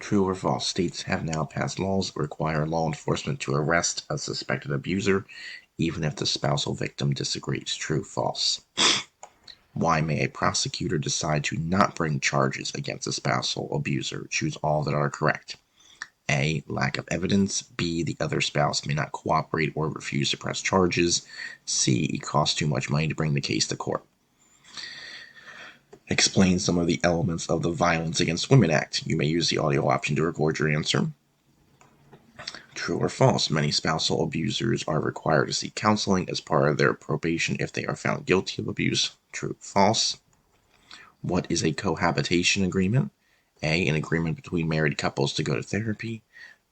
True or false? States have now passed laws that require law enforcement to arrest a suspected abuser, even if the spousal victim disagrees. True, false? Why may a prosecutor decide to not bring charges against a spousal abuser? Choose all that are correct. A. Lack of evidence. B. The other spouse may not cooperate or refuse to press charges. C. It costs too much money to bring the case to court. Explain some of the elements of the Violence Against Women Act. You may use the audio option to record your answer. True or false? Many spousal abusers are required to seek counseling as part of their probation if they are found guilty of abuse. True, false? What is a cohabitation agreement? A. An agreement between married couples to go to therapy.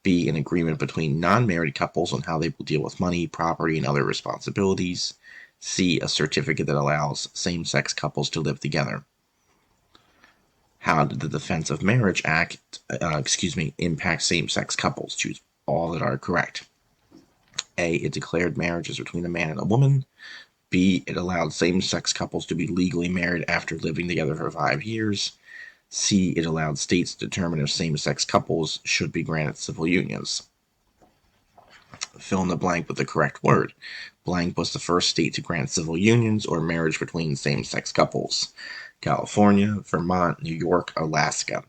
B. An agreement between non-married couples on how they will deal with money, property, and other responsibilities. C. A certificate that allows same-sex couples to live together. How did the Defense of Marriage Act, impact same-sex couples? Choose all that are correct. A. It declared marriages between a man and a woman. B. It allowed same-sex couples to be legally married after living together for 5 years. C. It allowed states to determine if same-sex couples should be granted civil unions. Fill in the blank with the correct word. Blank was the first state to grant civil unions or marriage between same-sex couples. California, Vermont, New York, Alaska.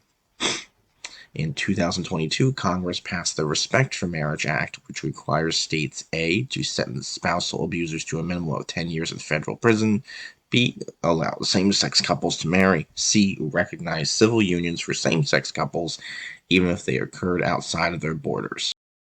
In 2022, Congress passed the Respect for Marriage Act, which requires states A. to sentence spousal abusers to a minimum of 10 years in federal prison, B. allow same-sex couples to marry, C. recognize civil unions for same-sex couples even if they occurred outside of their borders.